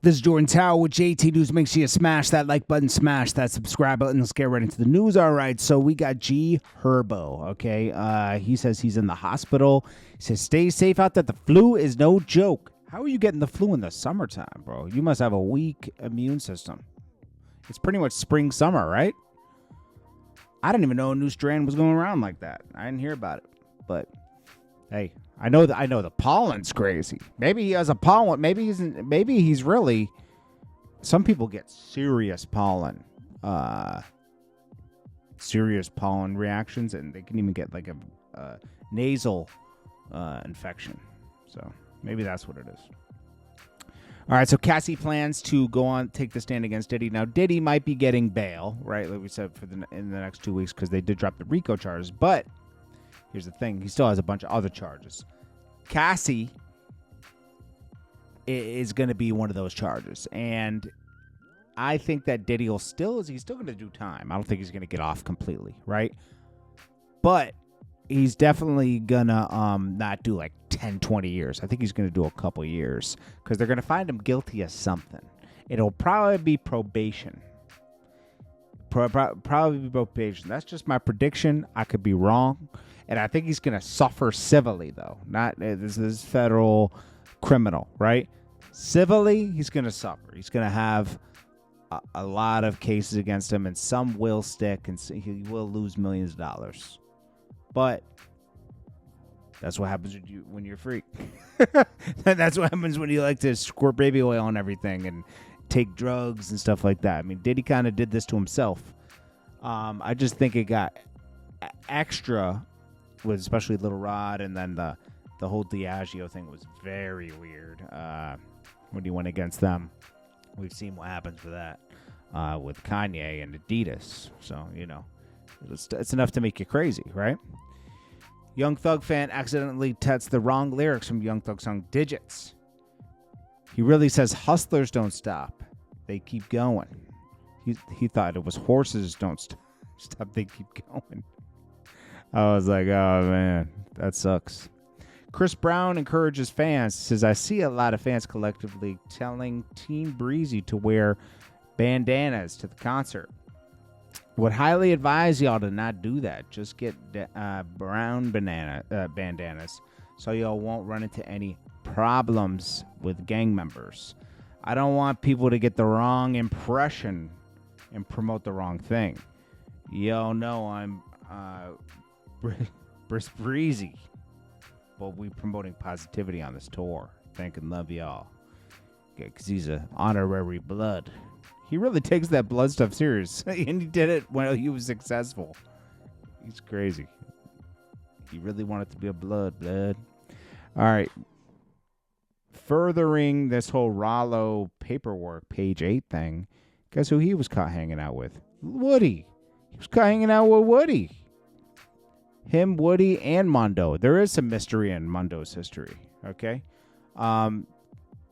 This is Jordan Tower with JT News. Make sure you smash that like button, smash that subscribe button. Let's get right into the news. All right, so we got Herbo, okay? He says he's in the hospital. He says, stay safe out there. The flu is no joke. How are you getting the flu in the summertime, bro? You must have a weak immune system. It's pretty much spring, summer, right? I didn't even know a new strand was going around like that. I didn't hear about it. But, hey, I know the pollen's crazy. Maybe he has a pollen. Maybe he's really. Some people get serious pollen reactions, and they can even get like a nasal infection. So maybe that's what it is. All right, so Cassie plans to take the stand against Diddy. Now, Diddy might be getting bail, right? Like we said, in the next 2 weeks, because they did drop the RICO charges. But here's the thing: he still has a bunch of other charges. Cassie is going to be one of those charges, and I think that Diddy he's still going to do time. I don't think he's going to get off completely, right? But he's definitely going to not do like 10, 20 years. I think he's going to do a couple years because they're going to find him guilty of something. It'll probably be probation. Probably be probation. That's just my prediction. I could be wrong. And I think he's going to suffer civilly, though. This is federal criminal, right? Civilly, he's going to suffer. He's going to have a lot of cases against him, and some will stick, and he will lose millions of dollars. But that's what happens when you're free. That's what happens when you like to squirt baby oil on everything and take drugs and stuff like that. I mean, Diddy kind of did this to himself. I just think it got extra with especially Little Rod, and then the whole Diageo thing was very weird when he went against them. We've seen what happens with that with Kanye and Adidas. So, it's enough to make you crazy, right? Young Thug fan accidentally texts the wrong lyrics from Young Thug's song Digits. He really says hustlers don't stop. They keep going. He thought it was horses don't stop. They keep going. I was like, oh, man, that sucks. Chris Brown encourages fans. Says, I see a lot of fans collectively telling Team Breezy to wear bandanas to the concert. Would highly advise y'all to not do that. Just get brown bandanas so y'all won't run into any problems with gang members. I don't want people to get the wrong impression and promote the wrong thing. Y'all know I'm Breezy, but we promoting positivity on this tour. Thank and love y'all. Because he's an honorary blood. He really takes that blood stuff serious. And he did it when he was successful. He's crazy. He really wanted to be a blood. All right. Furthering this whole RALO paperwork, page 8 thing, guess who he was caught hanging out with? Woody. He was caught hanging out with Woody. Him, Woody, and Mondo. There is some mystery in Mondo's history, okay?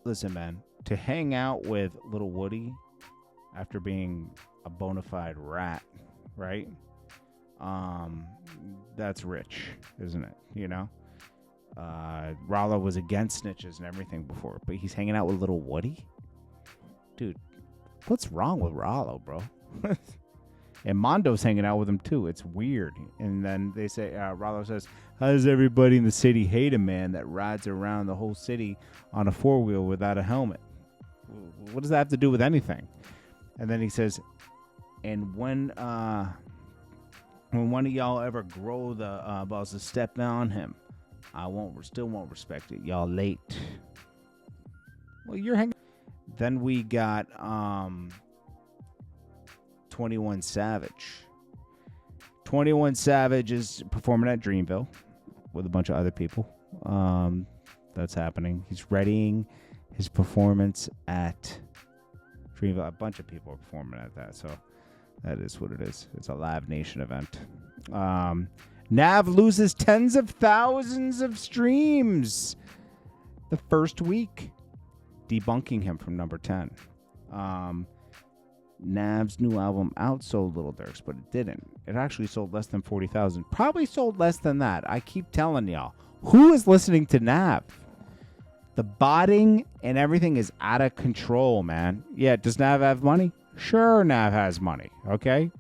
Listen, man, to hang out with little Woody after being a bona fide rat, right? That's rich, isn't it? RALO was against snitches and everything before, but he's hanging out with little Woody? Dude, what's wrong with RALO, bro? And Mondo's hanging out with him, too. It's weird. And then they say, RALO says, how does everybody in the city hate a man that rides around the whole city on a four-wheel without a helmet? What does that have to do with anything? And then he says, and when one of y'all ever grow the balls to step on him, I still won't respect it. Y'all late. Well, you're hanging. Then we got 21 Savage. 21 Savage is performing at Dreamville with a bunch of other people. That's happening. He's readying his performance at Dreamville. A bunch of people are performing at that, so that is what it is. It's a Live Nation event. Nav loses tens of thousands of streams the first week, debunking him from number 10. Nav's new album outsold Little Dirk's, but it didn't. It actually sold less than 40,000. Probably sold less than that. I keep telling y'all. Who is listening to Nav? The botting and everything is out of control, man. Yeah, does Nav have money? Sure, Nav has money, okay?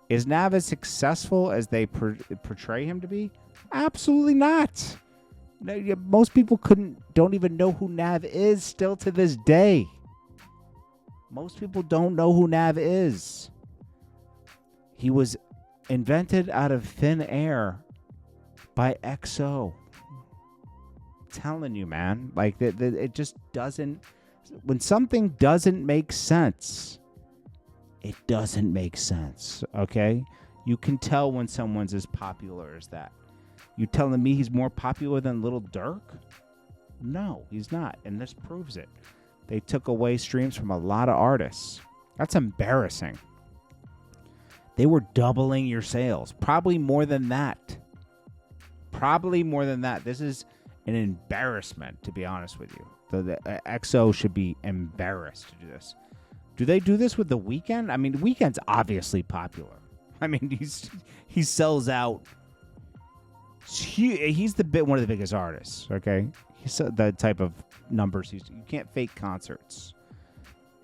Is Nav as successful as they portray him to be? Absolutely not. No, most people don't even know who Nav is still to this day. Most people don't know who Nav is. He was invented out of thin air by XO. Telling you, man, like it just doesn't. When something doesn't make sense, it doesn't make sense. Okay, you can tell when someone's as popular as that. You telling me he's more popular than Lil Durk? No, he's not, and this proves it. They took away streams from a lot of artists. That's embarrassing. They were doubling your sales, probably more than that. This is an embarrassment, to be honest with you. The XO should be embarrassed to do this. Do they do this with The Weeknd? I mean, The Weeknd's obviously popular. I mean, he sells out. He's one of the biggest artists. Okay, he's the type of numbers you can't fake concerts.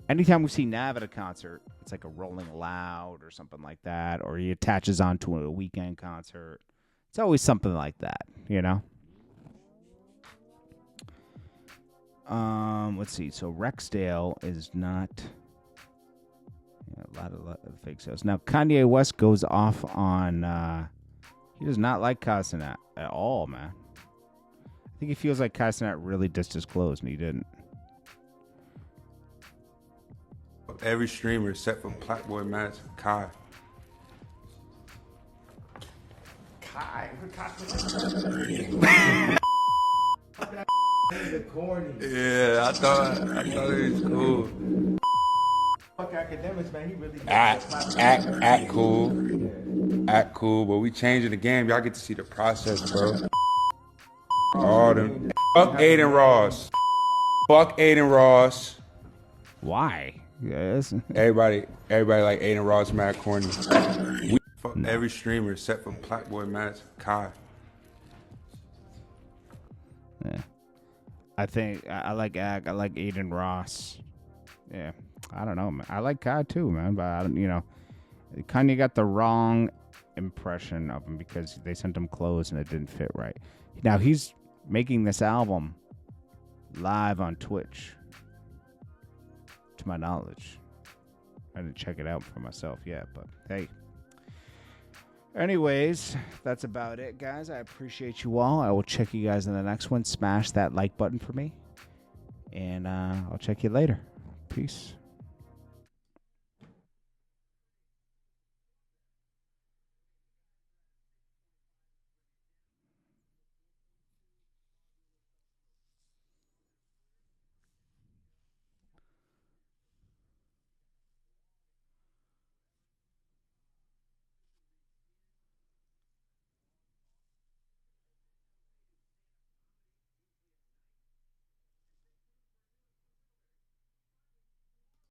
Anytime we see Nav at a concert, it's like a Rolling Loud or something like that, or he attaches onto a Weeknd concert. It's always something like that, you know. Let's see. So Rexdale is not a lot of fake sales. Now Kanye West goes off on. He does not like Castanet at all, man. I think he feels like Castanet really just disclosed, and he didn't. Every streamer except for Blackboy Match, Kai. Yeah, I thought it was cool. Fuck academics, man. He really Act cool. Act cool, but we changing the game. Y'all get to see the process, bro. All them. Fuck Aiden Ross. Fuck Aiden Ross. Why? Yes. Everybody like Aiden Ross, mad corny. Fuck every streamer except for Blackboy Match, Kai. Yeah. I think I like Aiden Ross. Yeah. I don't know, man. I like Kai too, man. But I don't, Kanye got the wrong impression of him because they sent him clothes and it didn't fit right. Now he's making this album live on Twitch, to my knowledge. I didn't check it out for myself yet, but hey. Anyways, that's about it, guys. I appreciate you all. I will check you guys in the next one. Smash that like button for me. And I'll check you later. Peace.